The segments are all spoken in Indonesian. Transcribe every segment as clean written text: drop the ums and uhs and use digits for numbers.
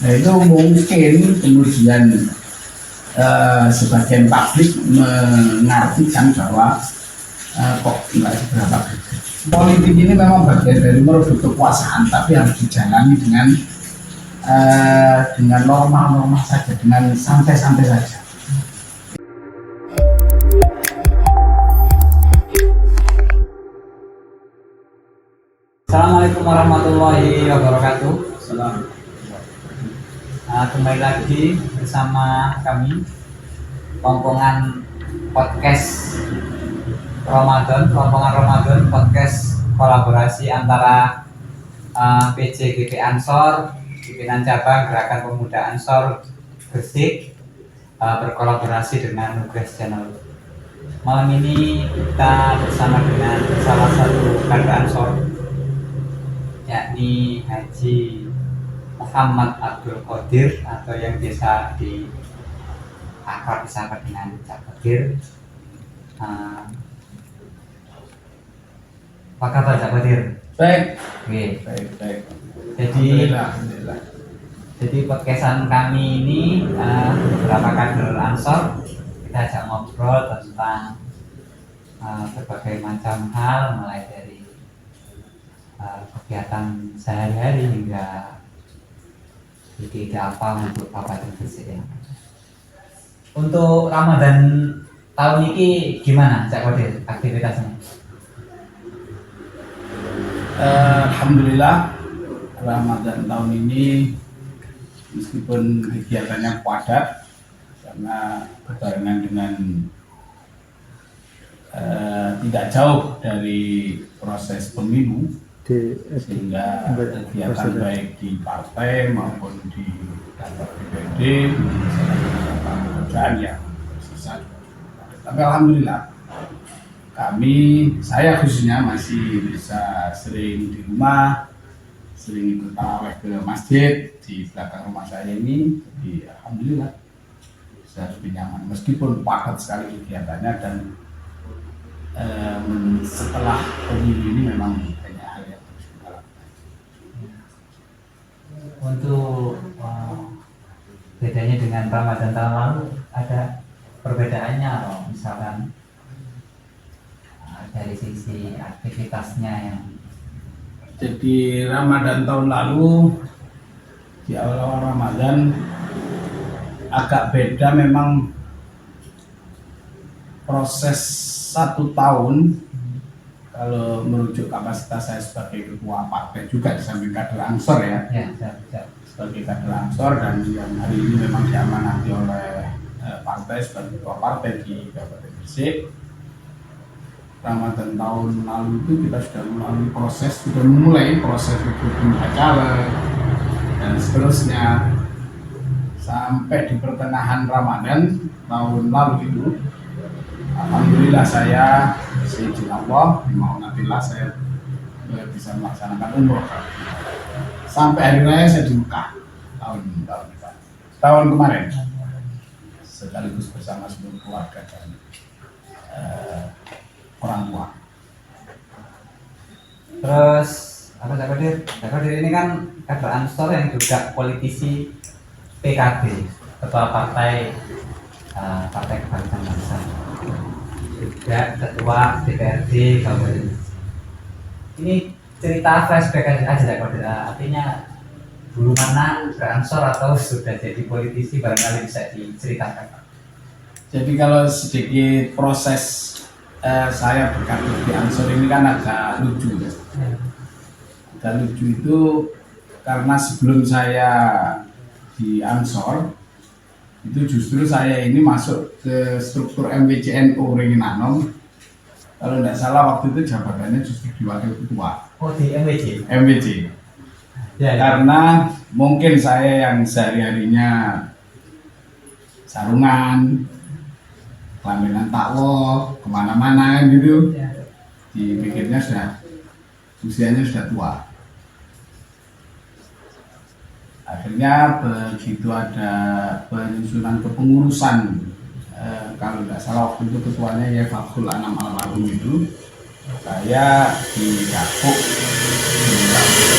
Nah itu mungkin kemudian sebagian publik mengartikan bahwa kok nggak seberapa politik ini memang bagian dari merebut kekuasaan, tapi harus dijalani dengan normal-normal saja, dengan santai-santai saja. Assalamualaikum warahmatullahi wabarakatuh. Kembali lagi bersama kami Rompongan Podcast Ramadan podcast kolaborasi antara PJGP Ansor, pimpinan cabang Gerakan Pemuda Ansor Gresik, berkolaborasi dengan Nugraha Channel. Malam ini kita bersama dengan salah satu kader Ansor, yakni Haji Muhammad Abdul Qadir, atau yang biasa akrab disapa dengan Cak Qadir. Apa kabar Cak Qadir? Baik. Baik. Alhamdulillah. Jadi podcastan kami ini beberapa kader Ansor, kita ajak ngobrol tentang berbagai macam hal, mulai dari kegiatan sehari-hari hingga ide apa untuk Kabupaten Gresik ya. Untuk Ramadan tahun ini gimana Cak Qadir aktivitasnya? Alhamdulillah, Ramadan tahun ini meskipun kegiatannya padat karena berbarengan dengan tidak jauh dari proses pemilu, sehingga kegiatan baik di partai maupun di kantor DPRD pekerjaan yang tersisa. Tapi alhamdulillah saya khususnya masih bisa sering di rumah, sering ikut tarawih ke masjid di belakang rumah saya ini. Jadi alhamdulillah bisa lebih nyaman meskipun padat sekali kegiatannya, dan setelah pemilu ini memang banyak hal yang harus kita lakukan. Untuk bedanya dengan Ramadan tahun lalu, ada perbedaannya atau misalkan dari sisi aktivitasnya yang... Jadi Ramadan tahun lalu, di awal-awal Ramadan agak beda memang. Proses 1 tahun, kalau merujuk kapasitas saya sebagai ketua partai juga di samping kader Ansor ya, sebagai kader Ansor, dan yang hari ini memang diamanati oleh partai sebagai ketua partai di Kabupaten Gresik. Ramadan tahun lalu itu kita sudah memulai proses rekrutmen caleg dan seterusnya, sampai di pertengahan Ramadan tahun lalu itu alhamdulillah saya seizin Allah, dimaunatillah, saya bisa melaksanakan umroh sampai hari raya saya di Mekah tahun kemarin, sekaligus bersama seluruh keluarga dan orang tua. Terus apa Cak Qadir ini kan kader Ansor yang juga politisi PKB, ketua partai Kebangkitan Bangsa, juga ketua DPRD Kabupaten. Ini cerita flashback aja Cak Qadir, artinya dulu mana beransor atau sudah jadi politisi, barangkali bisa diceritakan. Jadi kalau sedikit proses saya berkader di Ansor ini kan agak lucu ya. Agak lucu itu karena sebelum saya di Ansor itu justru saya ini masuk ke struktur MWCNU Ringinanong. Kalau tidak salah waktu itu jabatannya justru di wakil ketua. Oh, di MWC. Ya. Karena mungkin saya yang sehari-harinya sarungan, kelaminan takwo, kemana-mana kan gitu, dipikirnya usianya sudah tua. Akhirnya begitu ada penyusunan kepengurusan, kalau tidak salah waktu itu ketuanya ya Fakul Anam Almarhum itu, saya didapuk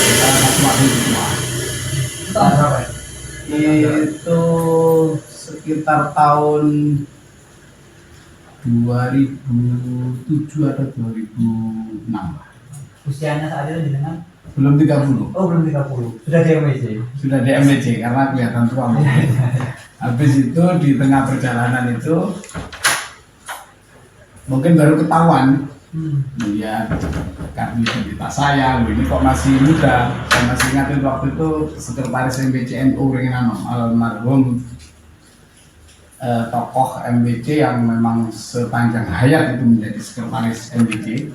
kita masuk ketua. Tahun berapa? Itu sekitar tahun 2007 atau 2006. Usianya saat itu dengan Belum 30. oh belum 30 sudah di MWC. Sudah di MBC karena kelihatan tua. Habis itu di tengah perjalanan itu mungkin baru ketahuan melihat kartu identitas saya, loh ini kok masih muda. Saya masih ingat waktu itu sekretaris MBC NU Ringan almarhum tokoh MBC yang memang sepanjang hayat itu menjadi sekretaris MBC,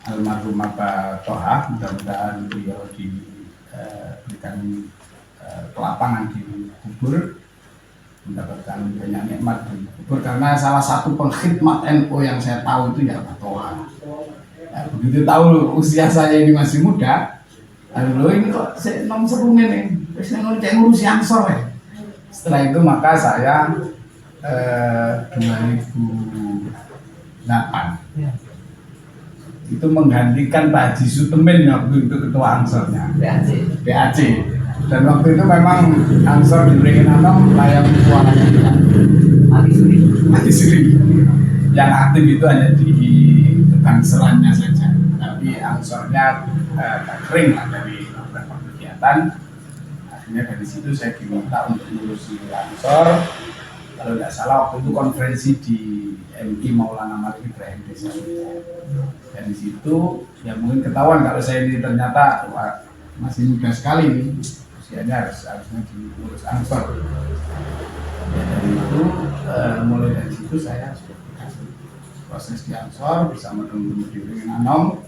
almarhum Bapak Toha. Mudah-mudahan beliau diberikan kelapangan di kubur, mendapatkan banyak nikmat di kubur, karena salah satu pengkhidmat NU yang saya tahu itu ya Pak Toha. Ya, begitu tahu usia saya ini masih muda, lalu ini kok saya nom serung ini, terus ngurus Ansor ya. Setelah itu maka saya 2008 itu menggantikan Pak Haji Sutemin waktu itu ketua Ansornya BAC. Dan waktu itu memang Ansor di Beringin Anom melayani keuangannya tidak mati suri. Yang aktif itu hanya di kebangserannya saja, tapi Ansornya kering lah dari beberapa kegiatan. Akhirnya dari situ saya diminta untuk ngurusi Ansor. Kalau tidak salah waktu itu konferensi di MI Maulana Malik Ibrahim Desa. Dari situ ya mungkin ketahuan kalau saya ini ternyata wah, masih muda sekali nih, usianya harusnya diurus Ansor. Ya, dari itu mulai dari situ saya sudah dikasih proses di Ansor bersama teman-teman di Beringin Anom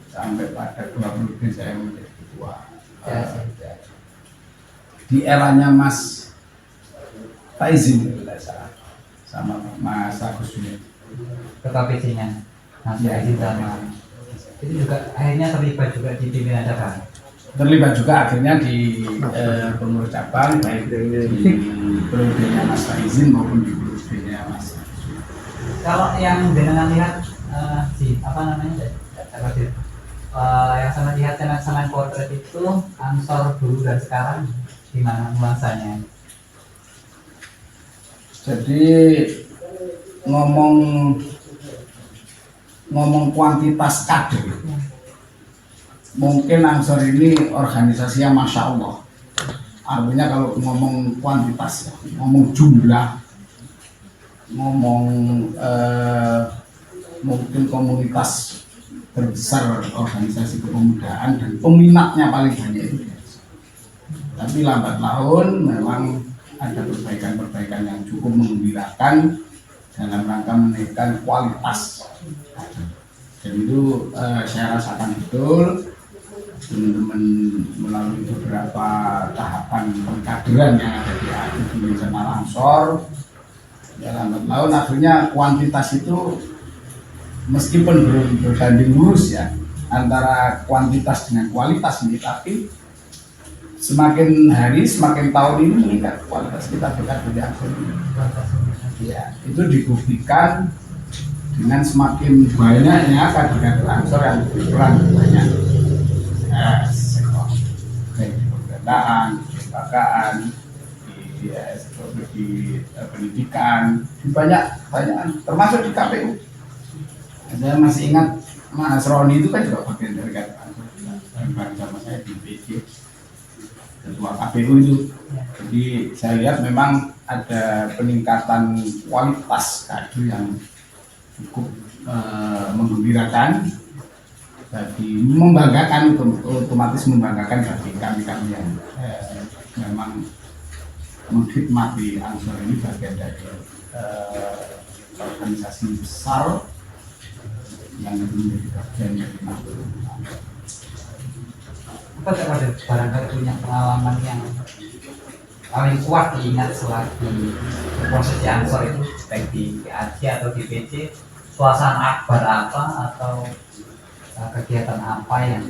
sampai pada 20 saya menjadi ketua. Di eranya Mas Faizin sama Mas Agus Juni, ketua PC-nya Mas Faizin sama itu juga akhirnya terlibat juga di pimpinan cabang. Terlibat juga akhirnya di pengurus cabang, baik di periodenya Mas Faizin maupun di periodenya Mas. Kalau yang dengan lihat apa namanya yang sama lihat sama potret itu Ansor dulu dan sekarang gimana nuansanya? Jadi ngomong kuantitas kader, mungkin Ansor ini organisasinya Masya Allah. Artinya kalau ngomong kuantitas, ngomong jumlah, ngomong mungkin komunitas terbesar organisasi kepemudaan dan peminatnya paling banyak itu. Tapi lambat laun memang ada perbaikan-perbaikan yang cukup menggembirakan dalam rangka menaikkan kualitas. Dan itu saya rasakan betul teman-teman melalui beberapa tahapan pengkaderan yang ada di internal Ansor. Ya lambat laun akhirnya kuantitas itu meskipun belum berbanding lurus ya antara kuantitas dengan kualitas ini, tapi semakin hari, semakin tahun ini meningkat kualitas kita berkat di Ansor ini. Ya, itu dibuktikan dengan semakin banyaknya kader-kader Ansor yang berperan banyak sektor, baik di pemberdayaan, di kelembagaan, di pendidikan, di banyak termasuk di KPU. Saya masih ingat Mas Roni itu kan juga bagian dari kader Ansor, bareng sama saya di PJ. Ketua KPU itu. Jadi saya lihat memang ada peningkatan kualitas kader yang cukup menggembirakan, bagi membanggakan, otomatis membanggakan bagi kami yang memang mengkhidmati Ansor ini bagian dari organisasi besar yang menjadi bagian dari masyarakat. Apa barangkali punya pengalaman yang paling kuat diingat selagi proses di Ansor itu, baik di PAC atau di PC, suasana akbar apa atau kegiatan apa yang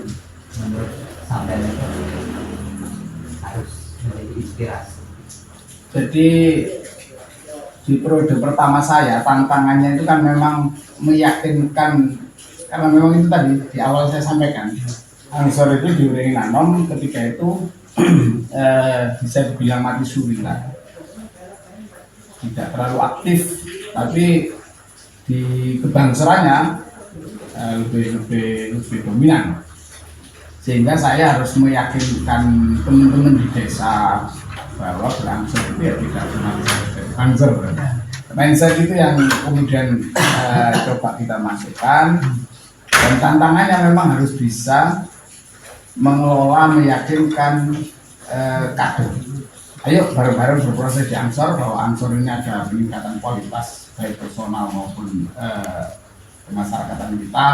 menurut sampean itu harus menjadi inspirasi? Jadi di periode pertama saya tantangannya itu kan memang meyakinkan, karena memang itu tadi di awal saya sampaikan Ansor itu di Beringin Anom ketika itu bisa dibilang mati suri lah, tidak terlalu aktif, tapi di kebangsarannya lebih dominan, sehingga saya harus meyakinkan teman-teman di desa bahwa berangsur itu ya tidak cuma bangser. Mindset itu yang kemudian coba kita masukkan, dan tantangannya memang harus bisa mengelola, meyakinkan kader. Ayo bareng-bareng berproses di Ansor, bahwa Ansor ini ada peningkatan kualitas baik personal maupun kemasyarakatan kita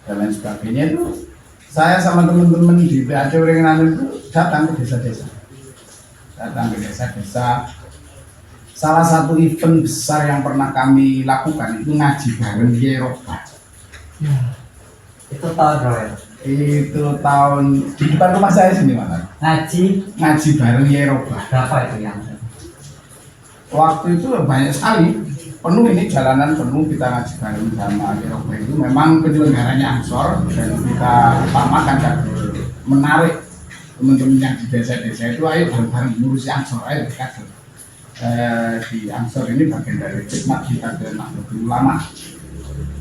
dan lain sebagainya. Itu saya sama teman-teman di PAC Wringin itu datang ke desa-desa, Salah satu event besar yang pernah kami lakukan itu ngaji bareng Yeroba. Itu tahun berapa? Itu tahun di depan rumah saya sini, Mas. Ngaji bareng Yeroba. Berapa itu yang? Waktu itu banyak sekali, penuh, ini jalanan penuh, kita ngaji bareng sama Yeroba. Itu memang penyelenggaranya Ansor, dan kita utamakan kan menarik teman-teman yang di desa-desa itu, ayo bareng-bareng ngurusi Ansor, ayo kader. Di Ansor ini bagian dari khidmat kita ke Nahdlatul Ulama,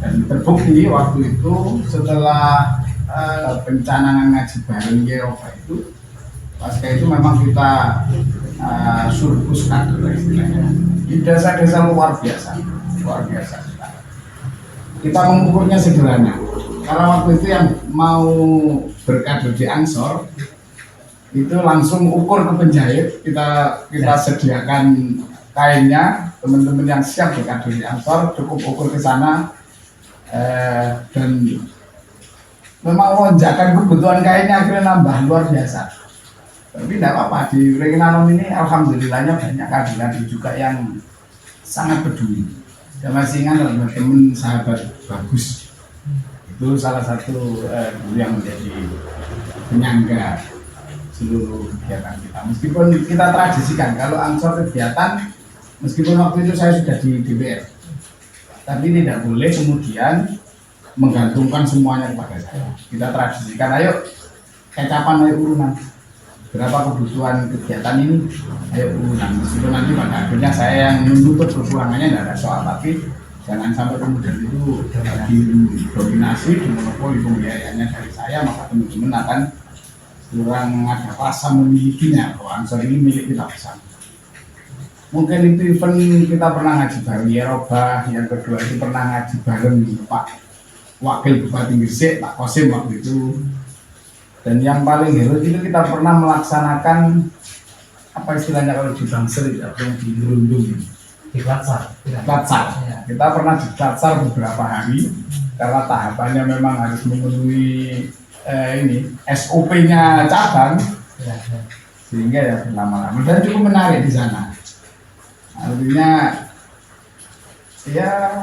dan terbukti waktu itu setelah pencanangan ngaji bareng Yeroba itu, pasca itu memang kita surplus kader istilahnya di desa-desa luar biasa. Kita mengukurnya sederhana, karena waktu itu yang mau berkader di Ansor itu langsung ukur ke penjahit, kita sediakan kainnya, teman-teman yang siap berkader di Ansor cukup ukur ke sana, dan memang lonjakan kebutuhan kainnya akhirnya nambah luar biasa. Tapi tidak apa-apa, di Wringin ini alhamdulillahnya banyak kader juga yang sangat peduli. Saya masih ingat ada teman sahabat bagus, itu salah satu guru yang menjadi penyangga seluruh kegiatan kita. Meskipun kita tradisikan kalau Ansor kegiatan, meskipun waktu itu saya sudah di DPR, tapi tidak boleh kemudian menggantungkan semuanya kepada saya. Kita tradisikan, ayo kecapan, ayo urunan berapa kebutuhan kegiatan ini, ayo urunan. Meskipun nanti pada akhirnya saya yang menutup kekurangannya, tidak ada soal, tapi jangan sampai kemudian itu didominasi, dimonopoli pembiayaannya dari saya, maka teman-teman akan kurang ada rasa memilikinya, bahwa Ansor ini milik kita bersama. Mungkin itu event kita pernah ngaji bareng Yeroba, yang kedua itu pernah ngaji bareng Pak Wakil Bupati Gresik, Pak Kosim waktu itu. Dan yang paling hebat itu kita pernah melaksanakan apa istilahnya kalau di Bangsel, yang di Lundung, Di Klatsar. Ya. Kita pernah di Klatsar beberapa hari, karena tahapannya memang harus memenuhi SOP-nya cabang, sehingga ya berlama-lama dan cukup menarik di sana. Artinya ya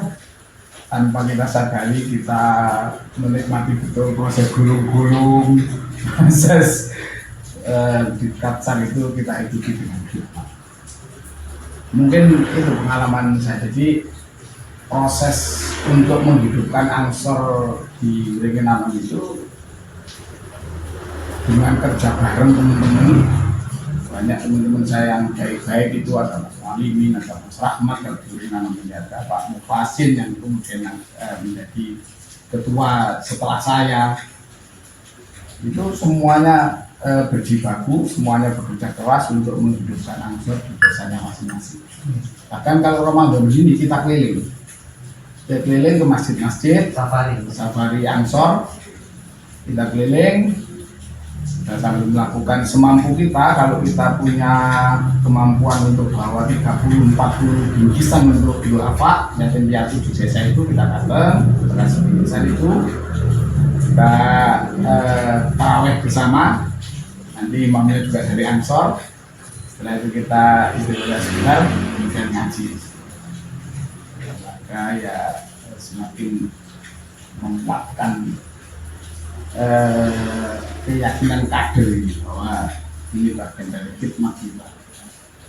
tanpa kita sadari kita menikmati betul proses gulung-gulung, proses di Klatsar itu kita ikuti dengan hikmat. Mungkin itu pengalaman saya. Jadi proses untuk menghidupkan Ansor di Wringin itu dengan kerja bareng teman-teman, banyak teman-teman saya yang baik-baik itu, ada Mas Walimin, ada Mas Rahmat, ada Pak Mufasin yang kemudian menjadi ketua setelah saya. Itu semuanya berjibaku, semuanya bekerja keras untuk menghidupkan Ansor di desanya masing-masing. Bahkan kalau Ramadan ini kita keliling ke masjid-masjid, safari Ansor, kita keliling. Kita sambil melakukan semampu kita, kalau kita punya kemampuan untuk bawa 30-40 bingkisan untuk duafa yatim piatu di desa itu, kita datang, kasih bingkisan itu, kita tarawih bersama, nanti imamnya juga dari Ansor. Setelah itu kita istighfar sebentar, kemudian ngaji. Maka ya semakin menguatkan keyakinan kader ini, bahwa ini bagian dari khidmat kita,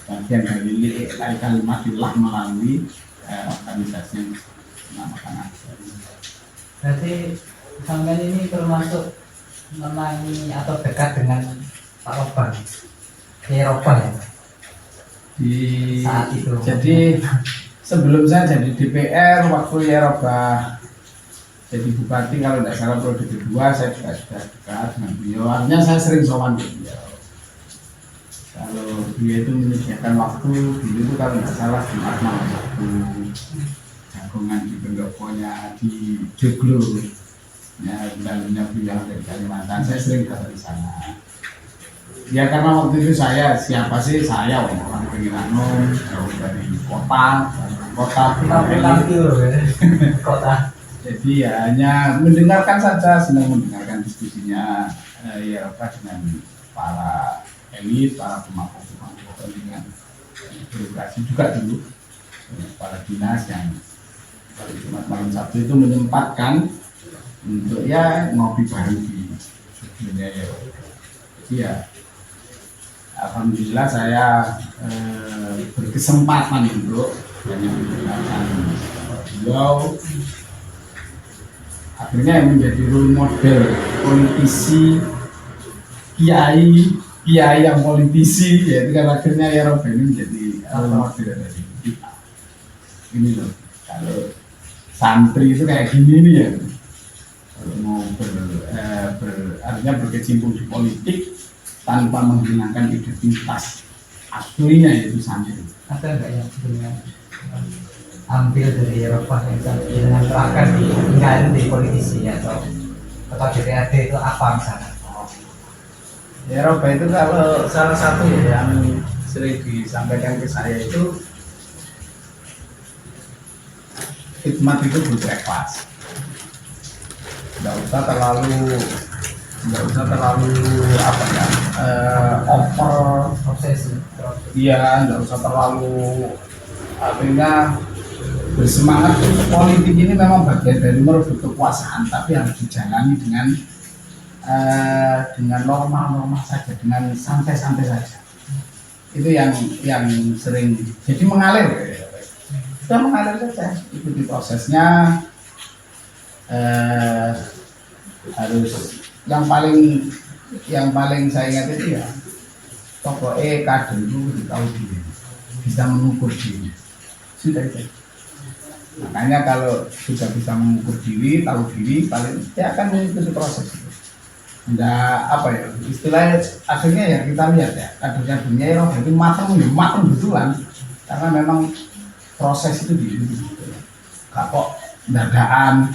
bagian dari li'ilai kalimatillah melalui organisasi yang dinamakan Ansor. Berarti sampean ini termasuk menangi atau dekat dengan Pak Oban di Eropa ya di saat itu. Jadi sebelum saya jadi DPR waktu Eropa jadi bupati, kalau tidak salah periode kedua, saya juga sudah dekat dengan beliau. Artinya saya sering sowan ke beliau. Kalau dia itu menyediakan waktu dulu itu, kalau tidak salah Jumat malam waktu jagongan di pendoponya di Joglo, ya bulan beliau dari Kalimantan, saya sering datang di sana. Ya karena waktu itu siapa sih saya orang Pengiranum, jauh dari kota Kota. Jadi ya hanya mendengarkan saja, senang mendengarkan diskusinya Eropa dengan para elit, para pemangku kepentingan birokrasi juga dulu, para dinas yang pada Jumat malam Sabtu itu menyempatkan untuk ya ngopi bareng di dunia Eropa. Jadi ya alhamdulillah saya berkesempatan untuk banyak mendengarkan beliau. Akhirnya yang menjadi role model politisi, kiai yang politisi, yaitu kan akhirnya ya Rob ini menjadi role model dari kita. Ini loh, kalau santri itu kayak gini nih ya, kalau mau artinya berkecimpung di politik tanpa menghilangkan identitas aslinya, yaitu santri. Ada nggak yang sebenarnya ambil dari Eropa yang terangkan ditinggalin di politisi atau DPRD itu apa misalnya? Eropa itu kalau salah satu ya yang sering disampaikan ke saya itu khidmat itu butuh ikhlas. Nggak usah terlalu apa ya, over Obsesi. iya, nggak usah terlalu artinya bersemangat. Politik ini memang bagian dari merebut kekuasaan, tapi harus dijalani dengan normal saja, dengan santai-santai saja. Itu yang sering jadi mengalir, sudah mengalir saja, ikuti prosesnya. Harus yang paling saya ingat itu ya pokoknya kader itu tahu diri, bisa mengukur diri, sudah itu. Makanya kalau sudah bisa mengukur diri, tahu diri, paling dia akan mengikuti proses itu. Enggak apa ya istilahnya, akhirnya ya kita lihat ya kader-kadernya itu matang betulan, karena memang proses itu diikuti gitu ya. Kok dadaan,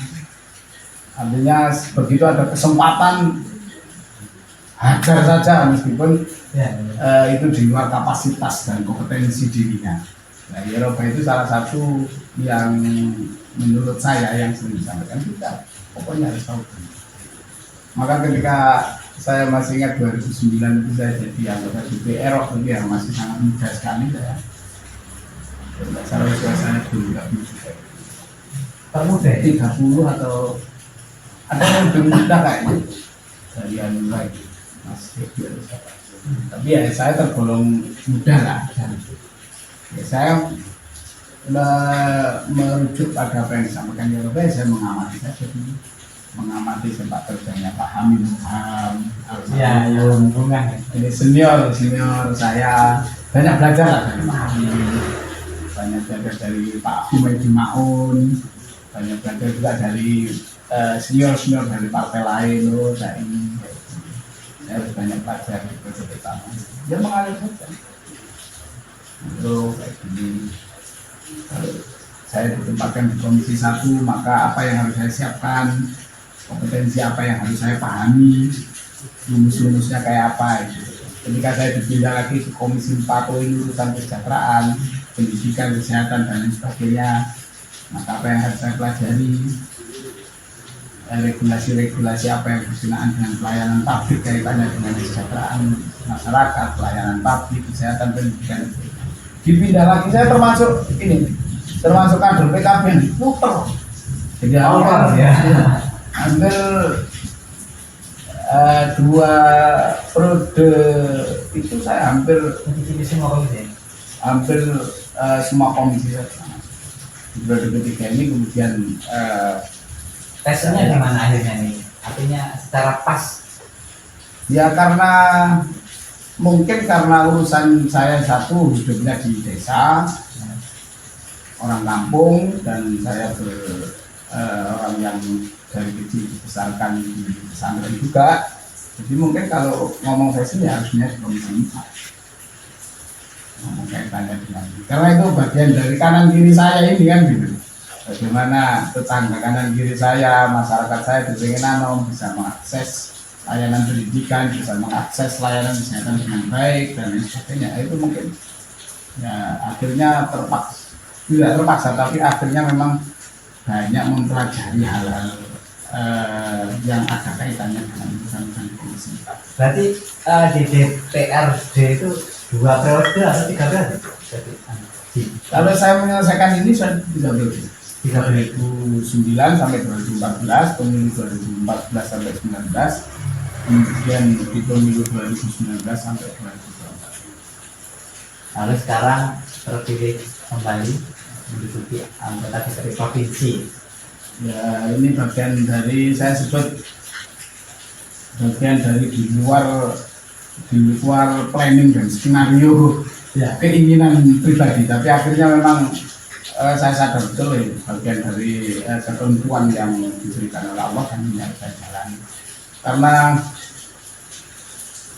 artinya begitu ada kesempatan hajar saja meskipun itu di luar kapasitas dan kompetensi dirinya. Nah, Eropa itu salah satu yang menurut saya yang sering disampaikan kita, pokoknya harus tahu. Maka ketika saya masih ingat 2009 itu saya jadi anggota DPR waktu itu yang masih sangat muda sekali saya. Tidak salah suasana dulu nggak bisa. Termuda 30 atau ada yang lebih muda kayaknya dari anu lagi masih biasa. Tapi ya saya tergolong muda lah. Ya, saya merujuk pada apa yang disampaikan Eropa, saya mengamati saja dulu, mengamati sepak terjangnya Pak Hamid ya hubungan ini senior saya, banyak belajar lah dari Pak Hamid, banyak belajar dari Pak Humaydi Maun, banyak belajar juga dari senior dari partai lain. Saya harus banyak belajar di proses pertama. Dia mengalir saja. Untuk kayak gini, kalau saya ditempatkan di komisi 1, maka apa yang harus saya siapkan, kompetensi apa yang harus saya pahami, rumus-rumusnya kayak apa gitu. Ketika saya dipindah lagi ke komisi 4, ini urusan kesejahteraan, pendidikan, kesehatan dan lain sebagainya, maka apa yang harus saya pelajari, regulasi-regulasi apa yang berkenaan dengan pelayanan publik, kaitannya dengan kesejahteraan masyarakat, pelayanan publik, kesehatan, pendidikan. Dipindah lagi, saya termasuk kader PKB yang diputer. Jadi hampir 2 periode itu saya hampir semua komisi saya. Di periode ketiga ini kemudian tesnya di mana akhirnya nih? Artinya secara pas. Ya karena mungkin karena urusan saya satu hidupnya di desa, orang kampung, dan saya orang yang dari kecil dibesarkan di pesantren juga. Jadi mungkin kalau ngomong versi ya harusnya di Komisi 4. Ngomong kaitannya dengan karena itu bagian dari kanan kiri saya ini kan gitu. Bagaimana tetangga kanan kiri saya, masyarakat saya di Pengenanom bisa mengakses layanan pendidikan, bisa mengakses layanan kesehatan dengan baik dan lain sebagainya. Itu mungkin ya akhirnya terpaksa, tidak terpaksa, tapi akhirnya memang banyak mempelajari hal-hal yang ada kaitannya dengan urusan komisi. Berarti di DPRD itu 2 periode atau 3 periode? Kalau saya menyelesaikan ini saya 3 periode. 2009 sampai 2014, pemilu 2014 sampai 2019, kemudian di pemilu 2019 sampai 2024. Lalu sekarang terpilih kembali menduduki anggota DPRD provinsi. Ya ini bagian dari saya sebut bagian dari di luar planning dan skenario ya, keinginan pribadi, tapi akhirnya memang saya sadar betul ya, bagian dari ketentuan yang diberikan oleh Allah dan yang saya jalani. Karena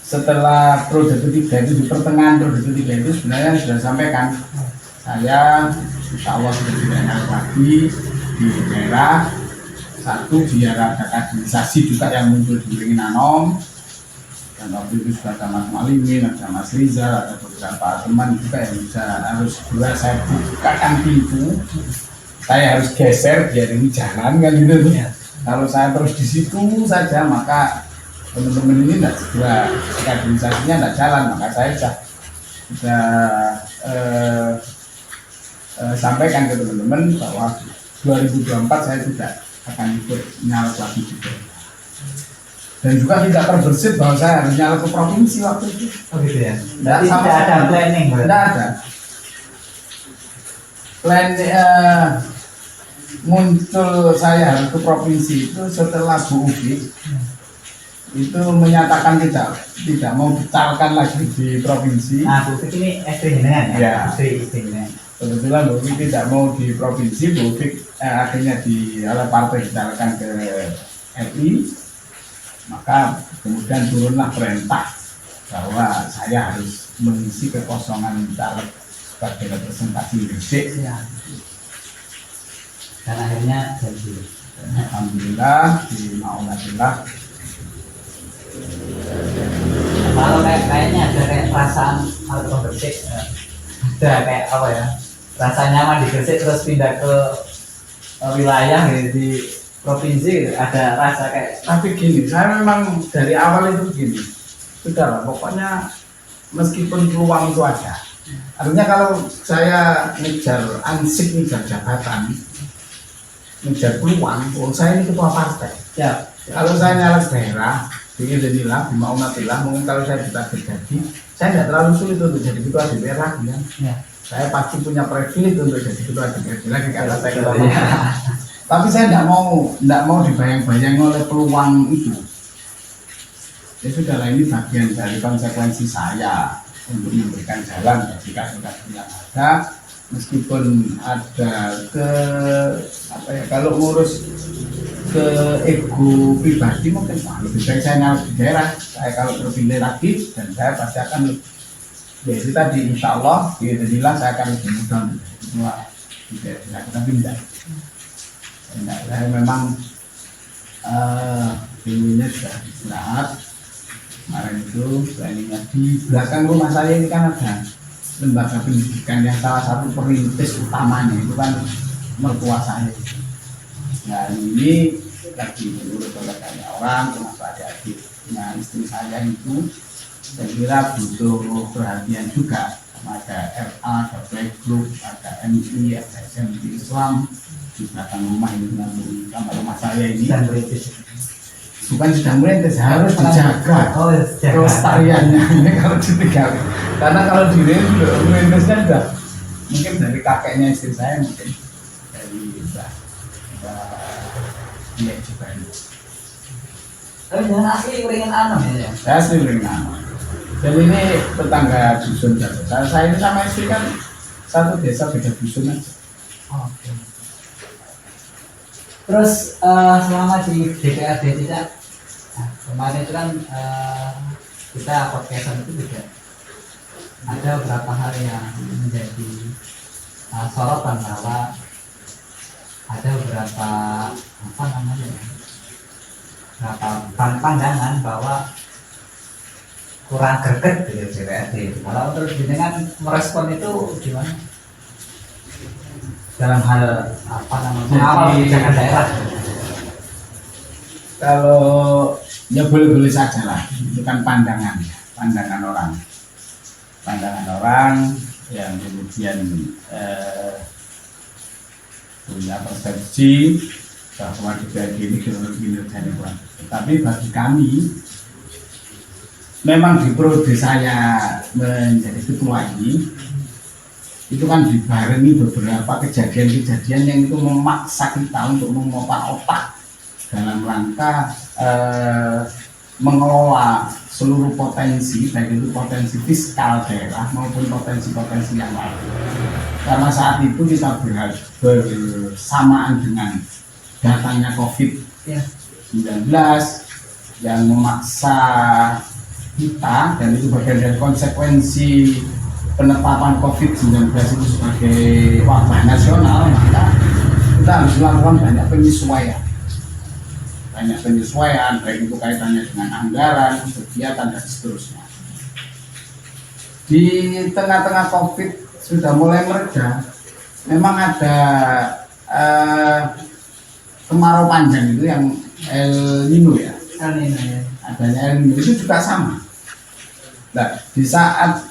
setelah periode ketiga itu, di pertengahan periode ketiga itu sebenarnya sudah sampaikan saya insya Allah sudah tidak lagi di daerah. Satu, biar ada kaderisasi juga yang muncul di Pengenanom, dan waktu itu sudah ada Mas Malimin, ada Mas Rizal, ada beberapa teman juga yang bisa harus segera saya bukakan pintu, saya harus geser biar ini jalan kan gitu ya. Kalau saya terus di situ saja maka teman-teman ini tidak segera kaderisasinya tidak jalan, maka saya sudah sampaikan ke teman-teman bahwa 2024 saya tidak akan ikut nyalek lagi juga. Dan juga tidak terbersit bahwa saya harus nyalek ke provinsi waktu itu. Oh gitu ya? Tidak ada planning? Tidak ada. Plan muncul saya harus ke provinsi itu setelah Bu Uki itu menyatakan tidak mau dicalonkan lagi di provinsi. Nah, Bu Uki ini istri jenengan ya? Istri jenengan. Kebetulan Bu Uki tidak mau di provinsi, Bu Uki akhirnya oleh partai dicalonkan ke RI. Maka kemudian turunlah perintah bahwa saya harus mengisi kekosongan caleg sebagai representasi Gresik. Ya. Dan akhirnya jadi. Alhamdulillah, dimaunatillah. Kalau kayaknya ada kayak perasaan kalau Gresik, ada kayak apa ya? Rasa nyaman di Gresik terus pindah ke wilayah gitu, di provinsi gitu, ada rasa kayak. Tapi gini, saya memang dari awal itu begini, sudahlah pokoknya meskipun peluang itu ada, artinya kalau saya ngejar ansik, ngejar jabatan, ngejar peluang, saya ini ketua partai ya. Kalau saya nyalek daerah biidznillah, bimaunatillah, mungkin kalau saya bisa terjadi, saya tidak terlalu sulit untuk jadi ketua DPR lagi kan ya. Saya pasti punya privilege untuk jadi ketua DPR lagi karena saya ketua partai. Tapi saya tidak mau dibayang-bayang oleh peluang itu. Ya sudahlah, ini bagian dari konsekuensi saya untuk memberikan jalan bagi kader-kader yang ada, meskipun ada kalau ngurus ke ego pribadi mungkin lebih baik saya nyalek di daerah. Saya kalau terpilih lagi dan saya pasti akan jadi tadi insya Allah biidznillah saya akan lebih mudah semua di daerah, tapi tidak. Saya memang inginnya sudah istirahat. Kemarin itu planningnya di belakang rumah saya ini kan ada lembaga pendidikan yang salah satu perintis utamanya itu kan mertua saya. Nah ini lagi diurus oleh banyak orang, termasuk adik-adik. Nah istri saya itu saya kira butuh perhatian juga. Ada RA, ada Playgroup, ada MI, ada SMP Islam di belakang rumah ini, kamar rumah saya ini. Bukan sedang merintis, harus dijaga kelestariannya ini kalau ditinggal. Karena kalau di merintisnya sudah mungkin dari kakeknya istri saya, mungkin dari dia juga ini. Tapi jangan asli Wringin Anom ya? Saya asli Wringin Anom. Dan ini tetangga dusun Jatuh. Saya ini sama istri kan satu desa beda dusun aja. Oke. Terus selama di DPRD tidak, nah, kemarin itu kan kita podcastan itu juga ada beberapa hal yang menjadi sorotan bahwa ada beberapa apa namanya ya, beberapa pandangan bahwa kurang greget di DPRD. Kalau terus dengan merespon itu gimana? Dalam hal apa namanya mengawal kebijakan daerah? Kalau ya boleh-boleh saja lah, itu kan pandangan orang yang kemudian punya persepsi bahwa DPRD ini kinerjanya kurang. Tapi bagi kami, memang di periode saya menjadi ketua ini, itu kan dibarengi beberapa kejadian-kejadian yang itu memaksa kita untuk memutar otak dalam rangka mengelola seluruh potensi, baik itu potensi fiskal daerah maupun potensi-potensi yang lain. Karena saat itu kita bersamaan dengan datangnya COVID-19 yang memaksa kita, dan itu bagian dari konsekuensi penetapan COVID-19 itu sebagai wabah nasional, maka kita harus melakukan banyak penyesuaian, baik itu kaitannya dengan anggaran, kegiatan, dan seterusnya. Di tengah-tengah COVID sudah mulai mereda, memang ada kemarau panjang itu yang El Nino ya. Adanya El Nino itu juga sama. Nah, di saat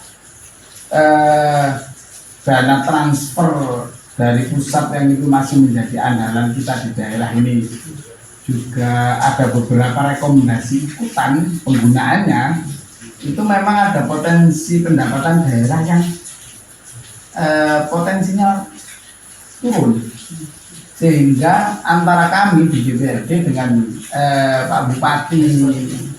dana transfer dari pusat yang itu masih menjadi andalan kita di daerah ini, juga ada beberapa rekomendasi ikutan penggunaannya, itu memang ada potensi pendapatan daerah yang potensinya turun, sehingga antara kami di DPRD dengan Pak Bupati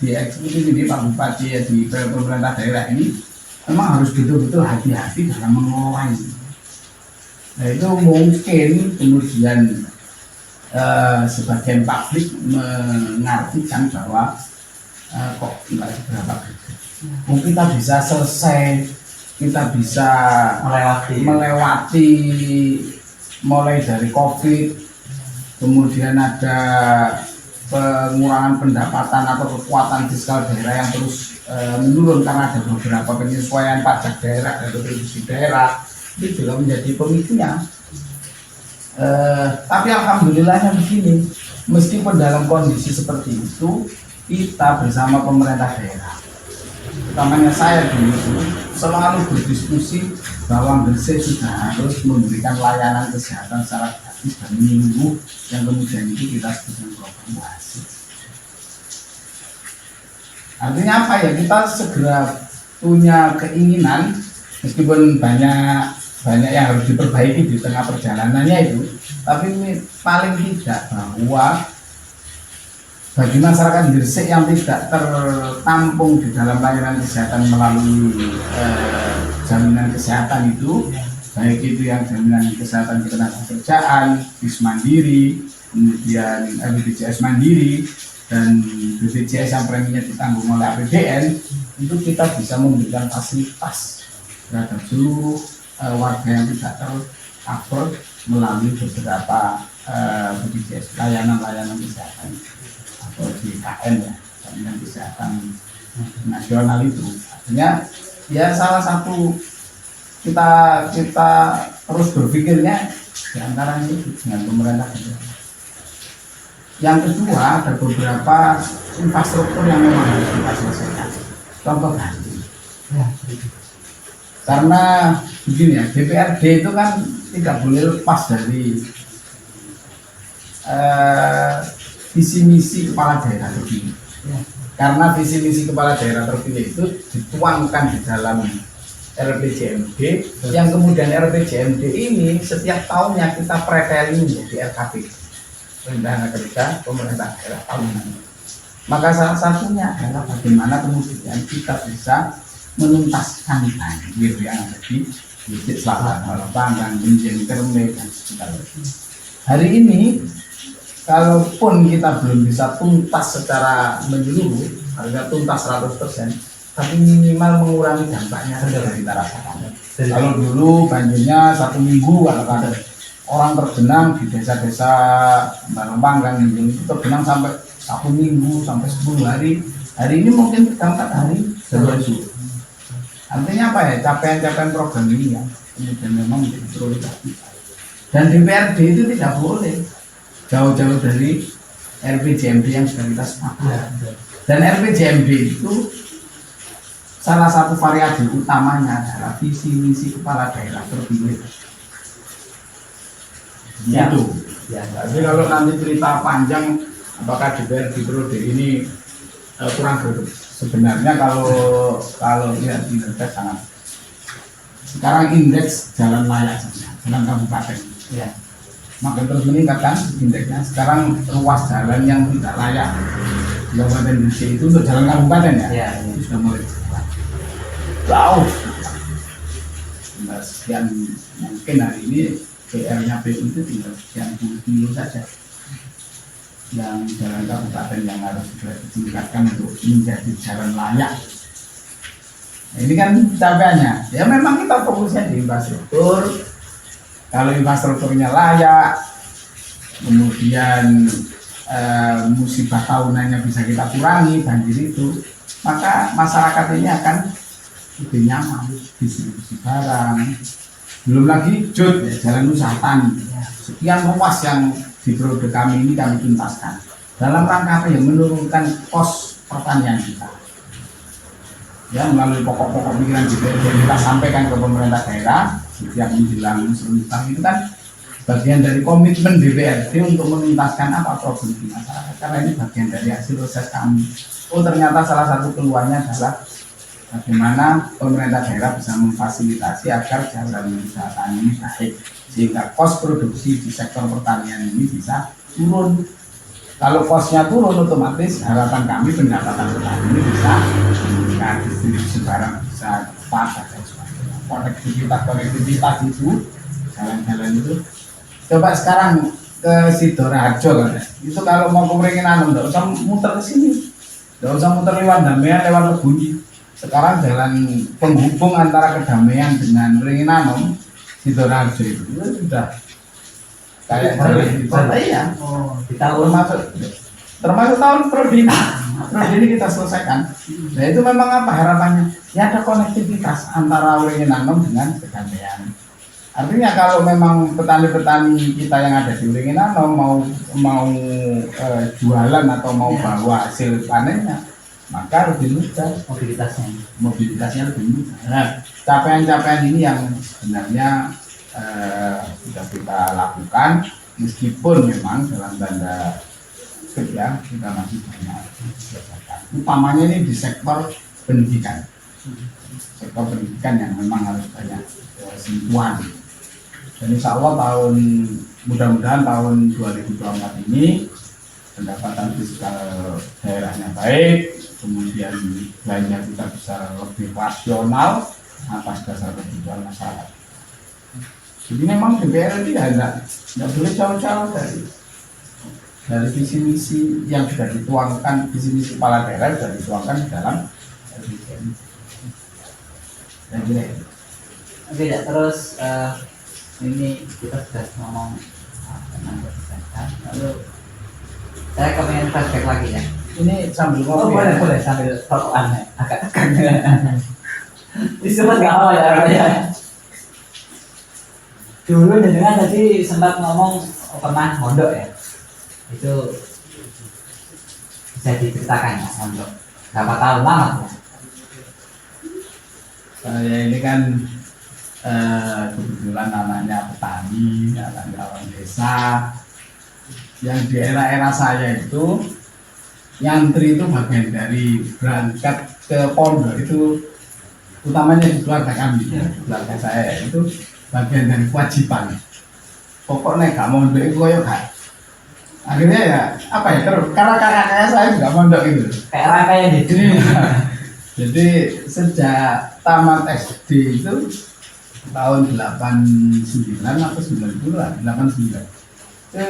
di eksekutif ini, Pak Bupati di pemerintah daerah ini memang harus betul-betul hati-hati dalam mengelola ini. Nah, itu mungkin kemudian sebagian publik mengartikan bahwa kok tidak seberapa gede. Mungkin kita bisa selesai, kita bisa melewati mulai dari COVID, kemudian ada pengurangan pendapatan atau kekuatan fiskal daerah yang terus menurun karena ada beberapa penyesuaian pajak daerah dan kontribusi daerah, itu juga menjadi pemicunya. Tapi alhamdulillahnya begini, meskipun dalam kondisi seperti itu, kita bersama pemerintah daerah, utamanya saya dulu itu selalu berdiskusi bahwa Gresik sudah harus memberikan layanan kesehatan secara gratis dan menyeluruh, yang kemudian itu kita sebut dengan program WASIS. Artinya apa ya, kita segera punya keinginan, meskipun banyak yang harus diperbaiki di tengah perjalanannya itu, tapi paling tidak bahwa bagi masyarakat Gresik yang tidak tertampung di dalam layanan kesehatan melalui jaminan kesehatan itu, baik itu yang jaminan kesehatan ketenagakerjaan, BIS Mandiri, kemudian BPJS Mandiri, dan BPJS yang preminya ditanggung oleh APBN, itu kita bisa memberikan fasilitas terhadap seluruh warga yang tidak tercover melalui beberapa BPJS, layanan kesehatan atau JKN ya, jaminan kesehatan nasional itu. Artinya ya salah satu kita terus berpikirnya diantaranya itu dengan pemerintah daerah. Yang kedua, ada beberapa infrastruktur yang memang harus kita selesaikan. Contoh ganti. Karena begini ya, DPRD itu kan tidak boleh lepas dari visi misi kepala daerah terpilih. Karena visi misi kepala daerah terpilih itu dituangkan di dalam RPJMD, yang kemudian RPJMD ini setiap tahunnya kita preteling menjadi RKP, Rencana Kerja Pemerintah Daerah tahunan. Maka salah satunya adalah bagaimana kemudian kita bisa menuntaskan banjir yang ada di Bukit Selatan, Palembang, Benjing, Kerme, dan sekitarnya. Hari ini, kalaupun kita belum bisa tuntas secara menyeluruh, harga tuntas 100%, tapi minimal mengurangi dampaknya sudah kita rasakan. Kalau dulu banjirnya 1 minggu, kalau ada orang tergenang di desa-desa Palembang, kan itu tergenang sampai 1 minggu, sampai 10 hari. Hari ini mungkin 3-4 hari sudah surut. Artinya apa ya? Capaian-capaian program ini ya kemudian memang menjadi prioritas kita. Dan DPRD itu tidak boleh jauh-jauh dari RPJMD yang sudah kita sepakati. Dan RPJMD itu salah satu variabel utamanya adalah visi misi kepala daerah terpilih. Gitu. Ya. Jadi kalau nanti cerita panjang apakah DPRD periode ini kurang gerut. Sebenarnya kalau lihat indeks sangat. Sekarang indeks jalan layak saja, jalan kabupaten. Ya. Makin terus meningkat kan indeksnya. Sekarang ruas jalan yang tidak layak di Kabupaten Gresik itu untuk jalan kabupaten ya. Ya. Itu sudah mulai jauh. Sekian mungkin hari ini PR-nya PU itu tinggal sekian puluh kilo saja. Yang jalan kabupaten yang harus ditingkatkan untuk menjadi jalan layak. Nah, ini kan capaiannya. Ya memang kita fokusnya di infrastruktur. Kalau infrastrukturnya layak, kemudian musibah tahunannya bisa kita kurangi banjir itu, maka masyarakat ini akan lebih nyaman distribusi barang. Belum lagi JUT, ya, jalan usaha tani. Sekian ruas yang di periode kami ini kami tuntaskan dalam rangka apa ya, menurunkan kos pertanian kita ya, melalui pokok-pokok pikiran yang kita sampaikan ke pemerintah daerah setiap menjelang musim itu kan bagian dari komitmen DPRD untuk menuntaskan apa problem di masyarakat, karena ini bagian dari hasil reses kami. Oh ternyata salah satu keluarnya adalah bagaimana pemerintah daerah bisa memfasilitasi agar jalan usaha tani ini baik, sehingga kos produksi di sektor pertanian ini bisa turun. Kalau kosnya turun, otomatis harapan kami pendapatan petani ini bisa meningkat, distribusi barang bisa tepat dan sebagainya. Konektivitas itu, jalan-jalan itu. Coba sekarang ke Sidoarjo kan, itu kalau mau ke Wringin, nggak usah muter ke sini, nggak usah muter lewat Damean, lewat Lebuni. Sekarang jalan penghubung antara Kedamaian dengan Wringin Sidoarjo itu sudah kayak jalan di kota ya. Termasuk tahun Prodi ini kita selesaikan. Nah itu memang apa harapannya? Ya ada konektivitas antara Wringin dengan Kedamaian. Artinya kalau memang petani-petani kita yang ada di Wringin mau jualan atau mau bawa hasil panennya, maka lebih mudah mobilitasnya lebih mudah. Nah, capaian-capaian ini yang sebenarnya sudah kita lakukan, meskipun memang dalam tanda kerja kita masih banyak selesaikan. Utamanya ini di sektor pendidikan yang memang harus banyak sentuhan. Dan insya Allah mudah-mudahan tahun 2024 ini pendapatan fiskal daerahnya baik, kemudian belanja kita bisa lebih rasional atas dasar kebutuhan masyarakat. Jadi memang DPR ini tidak boleh jauh-jauh dari visi misi yang sudah dituangkan, visi misi kepala daerah sudah dituangkan di dalam RPJMD. Dan gini. Oke, ya, terus ini kita sudah ngomong tentang kebijakan, lalu saya kepengen flashback lagi ya. Ini sambil ngomong. Boleh sambil rokokan ya, agak tekan. Disebut nggak apa ya. Dulu dengan tadi sempat ngomong pernah mondok ya. Itu bisa diceritakan ya mondok. Berapa tahun lama ya? Saya ini kan kebetulan anaknya petani, anaknya orang desa. Yang di era saya itu nyantri itu bagian dari berangkat ke pondok itu, utamanya di keluarga kami, keluarga saya itu bagian dari kewajiban. Pokoknya gak mondok itu koyo gak. Akhirnya ya apa ya, karena kakak saya juga mondok itu. Kayak rangkaian gitu. Jadi sejak tamat SD itu tahun 89 atau 90-an, 89. Itu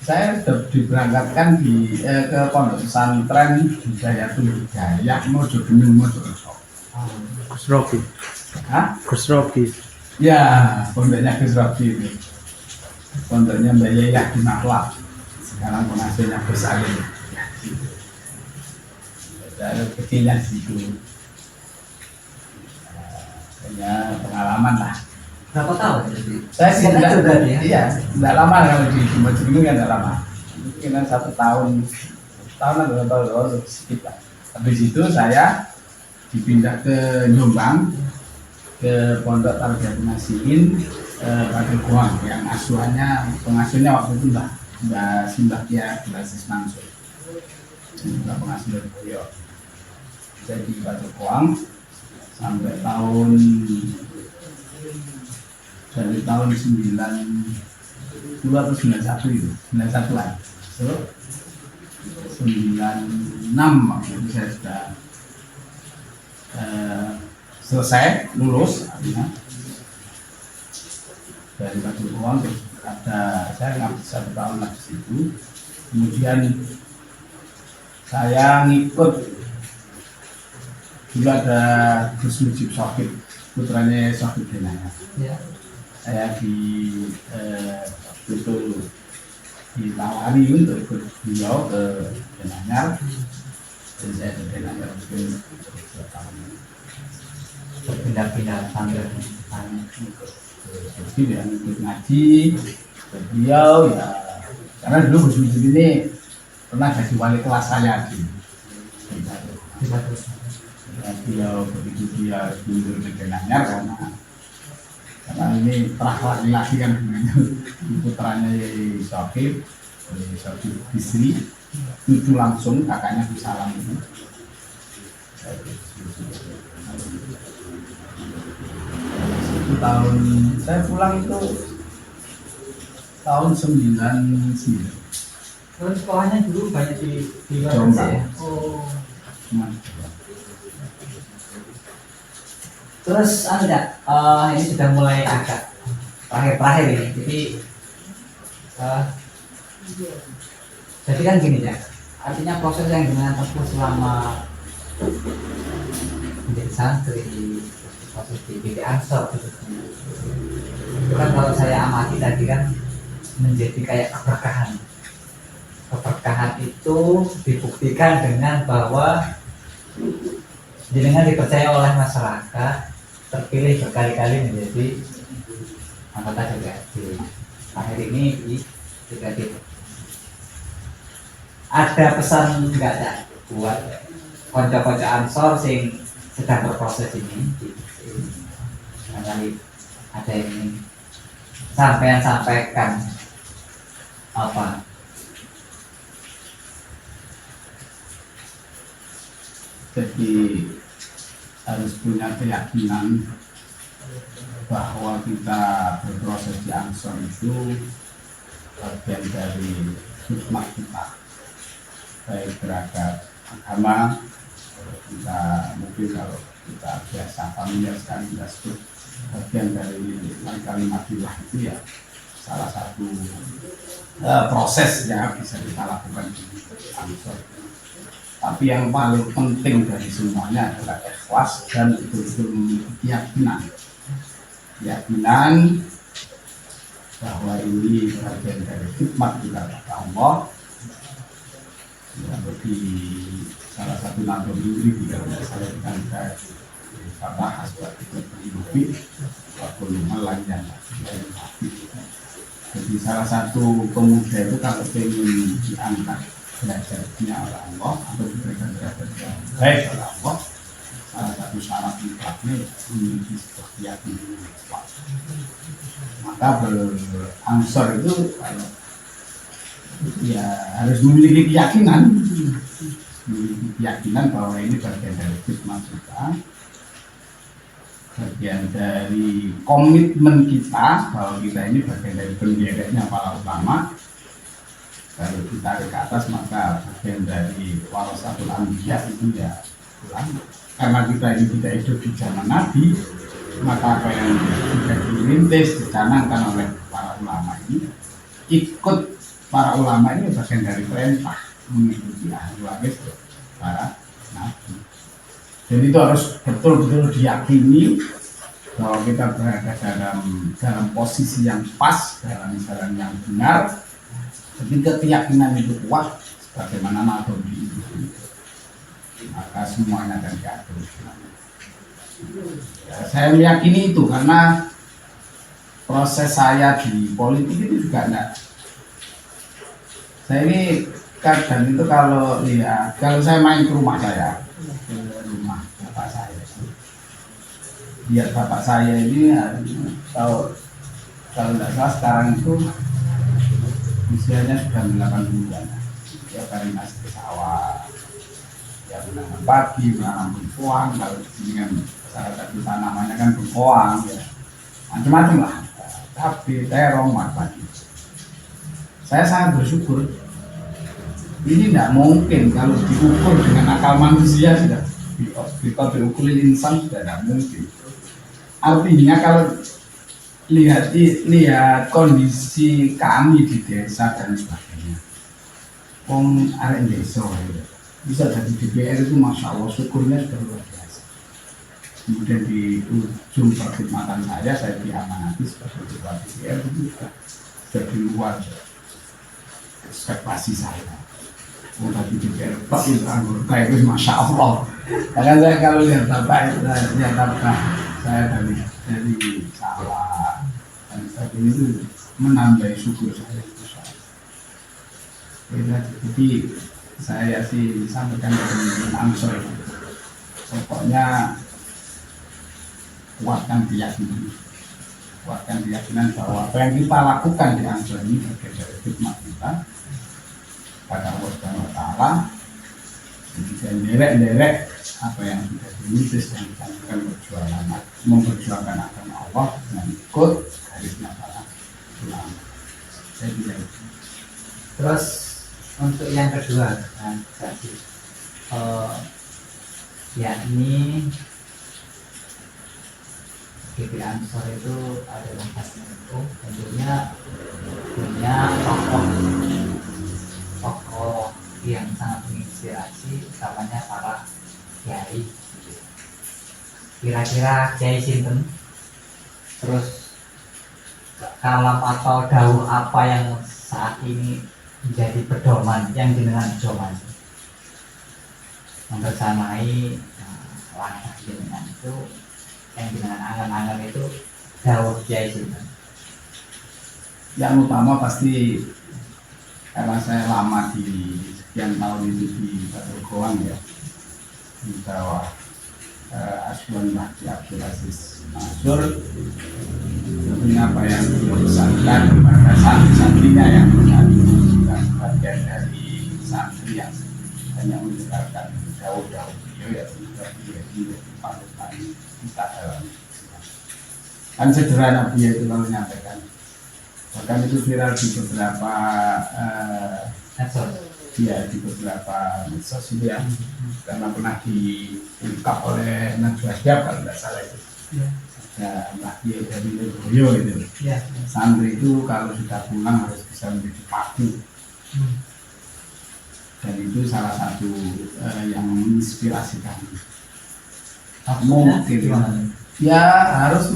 saya sudah diberangkatkan ke pondok pesantren Hidayatul Hidayah Mojogenil Mojokerto. Gus Rocky. Hah? Gus Rocky. Ya, pondoknya Gus Rocky itu. Pondoknya Mbak Yayah di Maklak. Sekarang pengasuhnya Gus Ali. Saya kecilnya di situ. Punya pengalaman lah. Berapa tahun jadi? Saya sih Sebenarnya juga ya. iya, tidak lama kalau di Mojogenil kan tidak lama. Mungkin 1 tahun, atau 2 tahun sekitar. Habis itu saya dipindah ke Jombang, ke Pondok Tarbiyatul Nasihin Padil Goang yang pengasuhnya waktu itu Mbak Simbah Kia Abdulaziz Mansur. Ini juga pengasuh dari Boyo. Saya di Padil Goang sampai dari tahun 90 atau 91 itu, 91-an. So, 96 waktu itu saya sudah selesai lulus artinya dari Batu Uang. Saya ngambil 1 tahun lagi situ, kemudian saya ngikut dulu ada Gus Mujib Sohib, putranya Sohib Denanya. Ya. Saya ditawari untuk ikut beliau ke Denanyar, dan saya ke Denanyar mungkin 2 tahun. Pindah-pindah sambil Jadi dia ikut ngaji ke beliau ya, karena dulu Gus Mujib ini pernah jadi wali kelas saya di Batu. beliau begitu dia mundur ke Denanyar karena ini terah laki kan putranya Sohib Bisri, cucu langsung kakaknya Bisalam ini. Itu saya pulang itu tahun 99. Terus sekolahnya dulu banyak di Jombang. ya? Oh. Cuman, Terus ini sudah mulai agak terakhir ini. Jadi kan gini ya. Artinya proses yang dengan tempuh selama menjadi santri, proses di BD Ansor khususnya. Itu kan kalau saya amati tadi kan menjadi kayak keberkahan. Keberkahan itu dibuktikan dengan bahwa jenengan dipercaya oleh masyarakat, terpilih berkali-kali menjadi anggota DPRD. Akhir ini di DPRD. Ada pesan enggak ada buat konco-konco Ansor sing sedang berproses ini? Barangkali ada yang ingin sampaikan apa? jadi harus punya keyakinan bahwa kita berproses di Ansor itu bagian dari hikmah kita, baik beragam agama. Kita mungkin kalau kita biasa familiar sekali kita sebut bagian dari kalimatillah itu ya salah satu proses yang bisa kita lakukan di Ansor. Tapi yang paling penting dari semuanya adalah ikhlas dan betul-betul memiliki keyakinan bahwa ini bagian dari hikmat kita kepada Allah. Seperti salah satu nabi ini juga saya dengan bahas sebagai berhidupi waktu lainnya. Jadi salah satu pemuda itu kalau ingin diangkat derajatnya oleh Allah atau diberikan derajat yang baik oleh Allah, salah satu syarat mutlaknya memiliki sebuah keyakinan. Maka beransor itu kalau ya harus memiliki keyakinan bahwa ini bagian dari hikmah kita, bagian dari komitmen kita bahwa kita ini bagian dari pendidikannya para ulama. Kalau ditarik ke atas maka bagian dari warasatul anbiya itu ya ulama. karena kita ini tidak hidup di zaman Nabi, maka apa yang sudah dirintis, dicanangkan oleh para ulama ini, ikut para ulama ini bagian dari perintah mengikuti ahli waris para nabi. Jadi itu harus betul-betul diyakini bahwa kita berada dalam posisi yang pas, dalam jalan yang benar. Ketika keyakinan itu kuat, sebagaimana Nabi itu, maka semuanya akan diatur. Ya, saya meyakini itu karena proses saya di politik itu juga enggak. Saya ini kadang itu kalau saya main ke rumah saya, ke rumah bapak saya, lihat bapak saya ini kalau tidak salah sekarang itu usianya sudah 80-an. Dia hari masih ke sawah, ya menanam padi, menanam bengkoang. Kalau di sini kan salah satu tanamannya kan bengkoang, ya macam-macam lah, cabai, terong, padi. Saya sangat bersyukur. Ini tidak mungkin kalau diukur dengan akal manusia, sudah kita diukur insan sudah tidak mungkin. Artinya kalau lihat kondisi kami di desa dan sebagainya, arek desa bisa jadi DPR itu masya Allah syukurnya sudah luar biasa. Kemudian di ujung perkhidmatan saya diamanati sebagai ketua DPR itu sudah di luar ekspektasi saya. Tadi DPR Pak itu anggota itu masya Allah. Karena saya kalau lihat bapak saya dari sawah dan sebagainya itu menambah syukur saya. Jadi saya sih sampaikan dengan Ansor, pokoknya kuatkan keyakinan bahwa apa yang kita lakukan di Ansor ini bagian dari khidmat kita pada Allah Subhanahu Wa Taala. Dan derek apa yang sudah dirintis dan dilakukan memperjuangkan agama Allah dengan ikut garisnya para ulama. Saya tidak itu. Terus untuk yang kedua yakni GP Ansor itu adalah itu tentunya punya tokoh yang sangat menginspirasi, utamanya para kiai. Kira-kira kiai sinten, terus kalam atau dawuh apa yang saat ini menjadi pedoman yang jenengan pedoman membersamai langkah jenengan itu, yang jenengan angan-angan itu dawuh kiai sinten? Yang utama pasti karena saya lama di sekian tahun ini di Pasuruan ya, di bawah asuhan Mahdi Abdul Aziz Mansur. Tentunya apa yang dipesankan kepada santri-santrinya yang juga sebagian dari santri yang hanya mendengarkan jauh-jauh beliau, ya sudah menjadi panutan kita dalam kan sederhana beliau itu lalu menyampaikan. Bahkan itu viral di beberapa di beberapa medsos itu ya, karena pernah diungkap oleh Najwa Shihab kalau tidak salah itu. Ya, Mahdi dari Lirboyo itu. Santri itu kalau sudah pulang harus bisa menjadi paku. Dan itu salah satu yang menginspirasi kami. Mungkin ya harus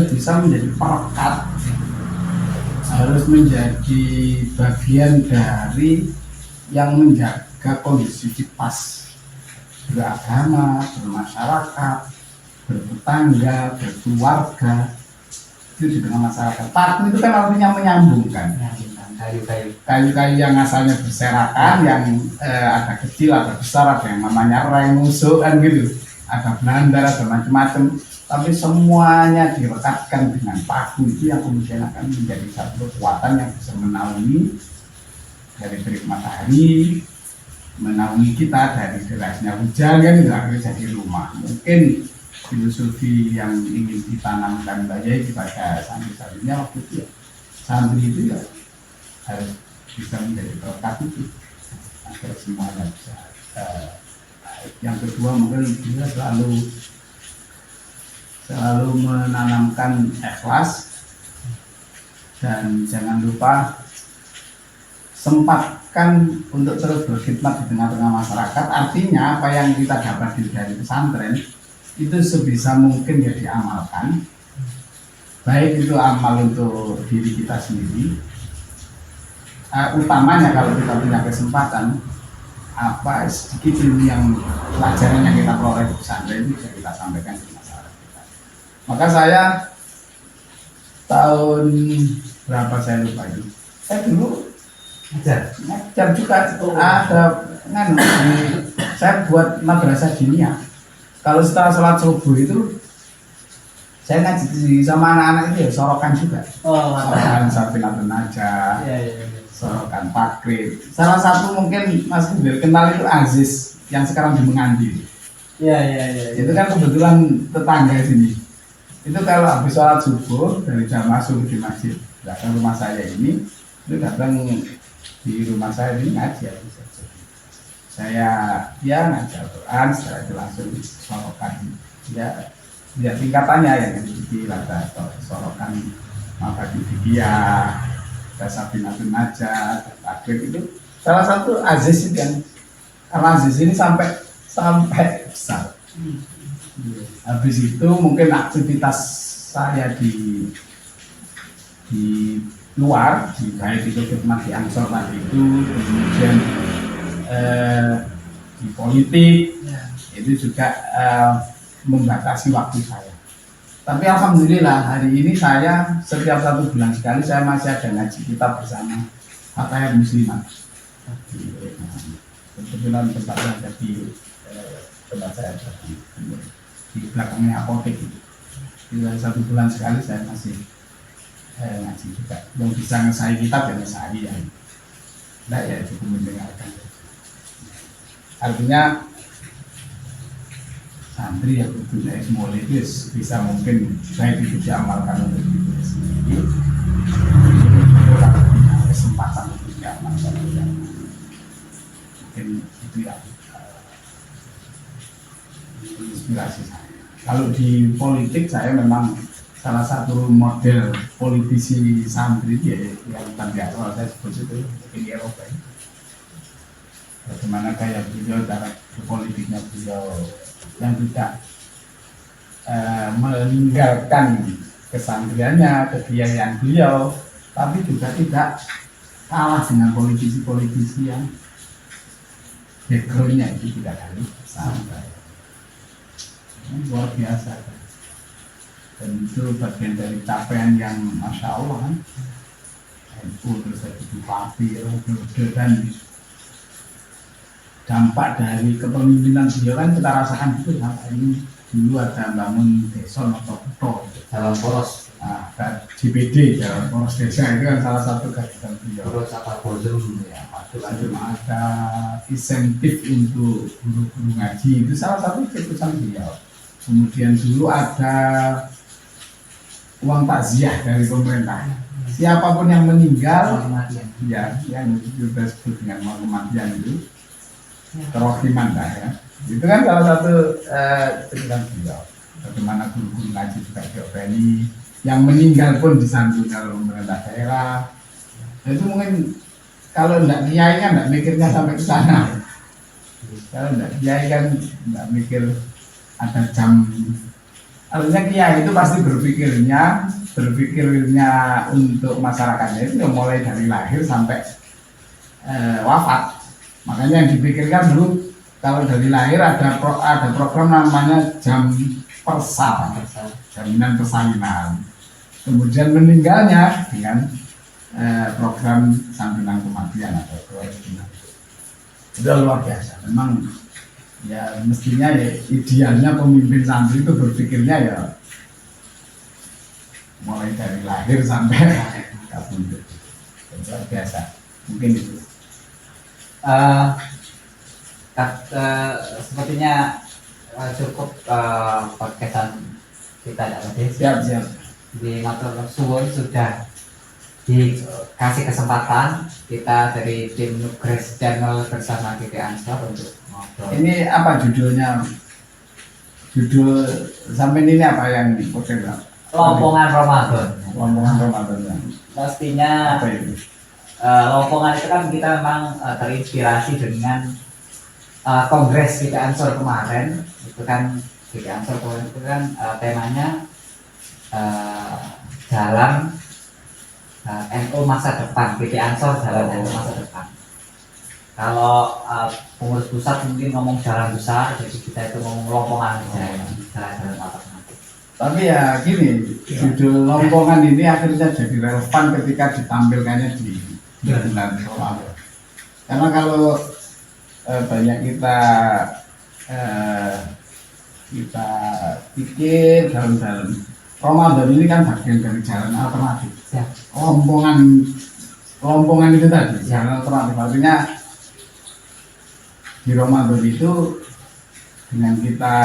bisa menjadi perekat, harus menjadi bagian dari yang menjaga kondisivitas beragama, bermasyarakat, bertetangga, berkeluarga itu di tengah masyarakat. Paku itu kan artinya menyambungkan kayu-kayu yang asalnya berserakan, yang ada kecil, ada besar, ada yang namanya reng, musuh kan gitu, ada belandar, ada macam-macam, tapi semuanya direkatkan dengan paku itu yang kemudian akan menjadi satu kekuatan yang bisa menaungi dari terik matahari, menaungi kita dari derasnya hujan kan, itu akhirnya jadi rumah. Mungkin filosofi yang ingin ditanamkan Mbak Yai kepada santri-santrinya waktu itu ya, santri itu ya harus bisa menjadi perekat itu agar semuanya bisa Yang kedua mungkin dia selalu menanamkan ikhlas, dan jangan lupa sempatkan untuk terus berkhidmat di tengah-tengah masyarakat. Artinya apa yang kita dapat dari pesantren itu sebisa mungkin ya diamalkan, baik itu amal untuk diri kita sendiri, utamanya kalau kita punya kesempatan apa sedikit ilmu yang pelajaran yang kita peroleh di pesantren itu bisa kita sampaikan di masyarakat kita. Maka saya tahun berapa saya lupa itu, saya dulu ngajar juga ada saya buat madrasah dinia. Kalau setelah sholat subuh itu saya ngaji sama anak-anak itu ya sorokan juga. Sorokan Safinatun Najah, sorokan takrib. Salah satu mungkin Mas Gundir kenal itu Aziz yang sekarang di Menganti. Itu kan kebetulan tetangga sini. Itu kalau habis sholat subuh dari jamaah subuh di masjid belakang rumah saya ini, itu datang di rumah saya ini ngajar. Saya ngajar Quran, setelah itu langsung sorokan ya tingkatannya yang di lada sorokan maka dia Sabinatun Najah, takrib itu salah satu Aziz itu yang karena Aziz ini sampai besar. Habis itu mungkin aktivitas saya di luar, baik itu khidmat di Ansor tadi itu, kemudian di politik itu juga membatasi waktu saya. Tapi alhamdulillah hari ini saya setiap 1 bulan sekali saya masih ada ngaji kitab bersama Fatayat Muslimat. Kebetulan tempatnya ada di tempat saya di belakangnya apotek itu. Jadi 1 bulan sekali saya masih ngaji juga. Yang bisa ngesai kitab ya ngesai ya. Nah ya cukup mendengarkan. Artinya santri yang punya mulai itu bisa mungkin baik itu diamalkan untuk diri sendiri, punya kesempatan untuk diamalkan mungkin itu ya inspirasi saya. Kalau di politik saya memang salah satu model politisi santri ya yang tadi awal saya sebut itu ini Eropa. Bagaimana kayak beliau cara politiknya beliau yang tidak meninggalkan kesantriannya, kebiayaan beliau, tapi juga tidak kalah dengan politisi-politisi yang backgroundnya itu tidak dari sampai luar biasa kan? Dan itu bagian dari capaian yang masya Allah kan, NU terus ada bupati dan dampak dari kepemimpinan beliau kan kita rasakan itu sampai ini dulu ada bangun desa atau kuto dalam poros DPD dalam poros desa itu kan salah satu gagasan beliau. Terus apa Bozum ya macam ada insentif untuk guru-guru ngaji itu salah satu keputusan beliau. Kemudian dulu ada uang takziah dari pemerintah. Siapapun yang meninggal ya yang kita sebut dengan uang kematian itu kerohiman lah ya. Itu kan salah satu cerita beliau. Bagaimana guru-guru ngaji juga diopeni, yang meninggal pun disambut oleh pemerintah daerah. Itu mungkin kalau enggak kiai kan enggak mikirnya sampai ke sana. Kalau enggak kiai kan enggak mikir ada jam. Artinya kiai itu pasti berpikirnya untuk masyarakatnya itu mulai dari lahir sampai wafat. Makanya yang dipikirkan dulu kalau dari lahir ada program namanya jam persal, jaminan persalinan. Kemudian meninggalnya dengan program santunan kematian atau kewajiban. Itu luar biasa. Memang ya mestinya ya idealnya pemimpin santri itu berpikirnya ya mulai dari lahir sampai kabundut. Luar biasa. Mungkin itu. Sepertinya cukup podcastan kita tadi. Siap. Di matur suwun sudah dikasih kesempatan kita dari tim Nugres Channel bersama GT Ansor untuk Ini apa judulnya? Judul sampai ini apa yang dipakai? Lompongan Ramadan. Lompongan Ramadan. Pastinya Apa itu? lompongan itu kan kita memang terinspirasi dengan kongres GP Ansor kemarin. Itu kan GP Ansor kemarin itu kan temanya jalan NU masa depan. GP Ansor jalan NU masa depan. Kalau pengurus pusat mungkin ngomong jalan besar, jadi kita itu ngomong lompongan jalan-jalan alternatif. Tapi ya gini, judul lompongan ini akhirnya jadi relevan ketika ditampilkannya di bulan Ramadan. Karena kalau banyak kita pikir dalam Ramadan ini kan bagian dari jalan alternatif. Ya. Lompongan itu tadi jalan alternatif, artinya di Ramadan itu dengan kita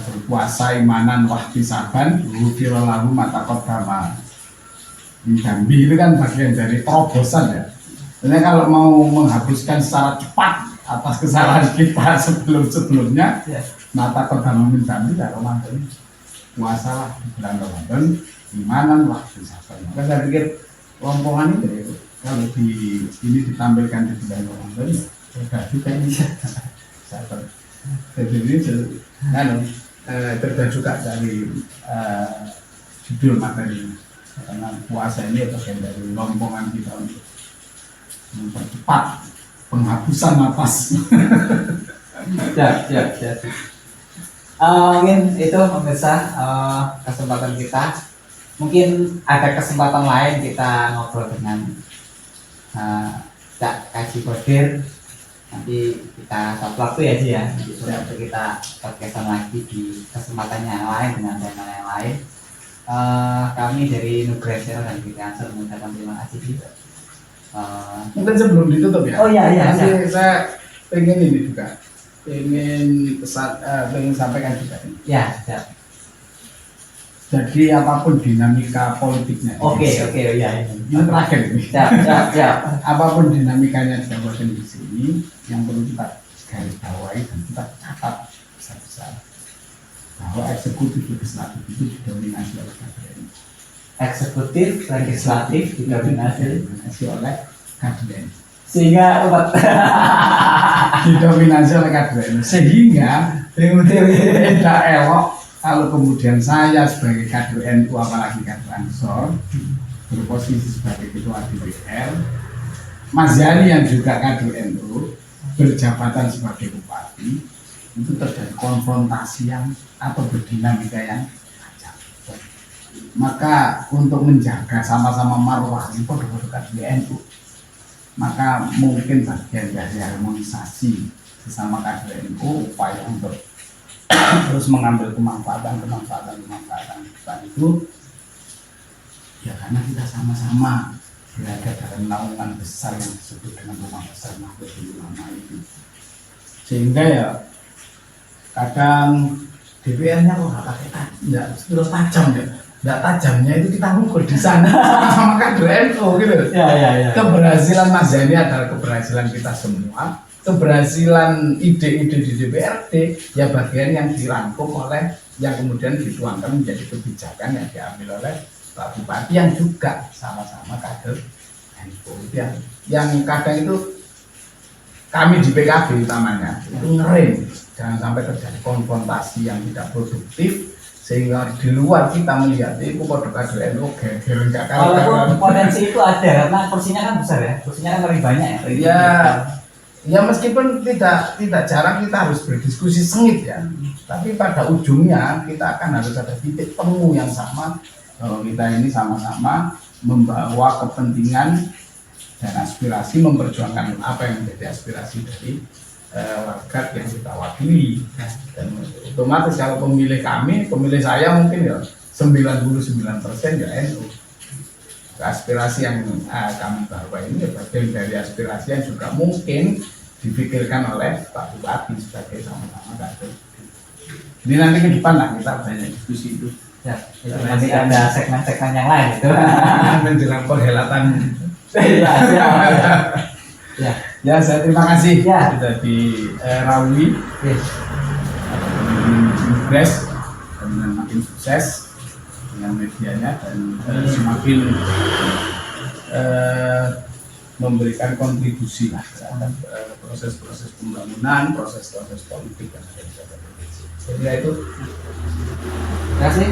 berpuasa imanan wahtisaban ghufirallahu ma taqaddama min dzambi, itu kan bagian dari terobosan ya. Sebenarnya kalau mau menghapuskan secara cepat atas kesalahan kita sebelumnya ma taqaddama min dzambi ya Ramadan, puasalah di bulan Ramadan imanan wahtisaban. Maka saya pikir lompongan itu kalau ini ditampilkan di bulan Ramadan cerdas juga ini sahabat. Jadi ini cerdas juga dari judul materi, karena puasa ini bagian dari lompongan kita untuk mempercepat penghapusan napas. Ya. Mungkin itu pemirsa kesempatan kita. Mungkin ada kesempatan lain kita ngobrol dengan Cak Kaji Kodir. Nanti kita satu waktu ya sih ya, nanti kita podcastan lagi di kesempatan yang lain dengan tema yang lain. Kami dari Nugraha dan GP Ansor mengucapkan terima kasih juga. Mungkin sebelum ditutup ya. Oh iya. Nanti saya pengen ini juga, pengen sampaikan juga. Ya. Jadi apapun dinamika politiknya. Oke, ya ini. Yang terakhir ini. Siap. Apapun dinamikanya di kabupaten di sini, yang perlu kita garis bawahi dan kita catat besar-besar bahwa eksekutif legislatif itu didominasi oleh KDN. Eksekutif legislatif didominasi oleh KDN. Sehingga didominasi oleh KDN. Sehingga tidak elok kalau kemudian saya sebagai kader NU, apalagi kader Ansor, berposisi sebagai ketua DPR, Mas Yani yang juga kader NU berjabatan sebagai bupati, itu terjadi konfrontasi yang atau berdinamika yang tajam. Maka untuk menjaga sama-sama marwah itu produk kader NU, maka mungkin bagian dari harmonisasi sesama kader NU upaya untuk terus mengambil kemanfaatan itu ya karena kita sama-sama berada dalam naungan besar yang disebut dengan rumah besar Nahdlatul Ulama itu, sehingga ya kadang DPR-nya kok nggak pakai tajam ya, nggak tajamnya itu kita ngukur di sana sama kader NU gitu. Ya. Keberhasilan Mas Yani adalah keberhasilan kita semua. Keberhasilan ide-ide di DPRD ya bagian yang dirangkum oleh yang kemudian dituangkan menjadi kebijakan yang diambil oleh Pak Bupati yang juga sama-sama kader NU. Yang kadang itu kami di PKB utamanya itu ngerem jangan sampai terjadi konfrontasi yang tidak produktif, sehingga di luar kita melihat itu kode kader NU geger enggak kalah. Walaupun potensi itu ada karena kursinya kan besar ya, kursinya kan lebih banyak ya. Ya meskipun tidak jarang kita harus berdiskusi sengit ya, tapi pada ujungnya kita akan harus ada titik temu yang sama bahwa kita ini sama-sama membawa kepentingan dan aspirasi, memperjuangkan apa yang menjadi aspirasi dari warga yang kita wakili. Dan otomatis kalau pemilih saya mungkin ya 99% ya NU. Aspirasi yang kami bawa ini bagian dari aspirasi yang juga mungkin dipikirkan oleh Pak Bupati sebagai sama-sama kader. Ini nanti ke depan lah kita banyak diskusi itu. Ya, itu nanti ada segmen-segmen yang lain itu. Menjelang perhelatan. Ya. Ya, saya terima kasih Ya. sudah di Rawi Impres dengan makin sukses dengan medianya dan semakin memberikan kontribusi lah terhadap proses-proses pembangunan, proses-proses politik yang ada di Jakarta. Jadi itu. Terima kasih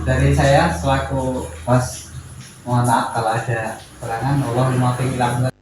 dari saya selaku host. Mohon maaf kalau ada kekurangan. Allahumma muwaffiq ila aqwamit thoriq.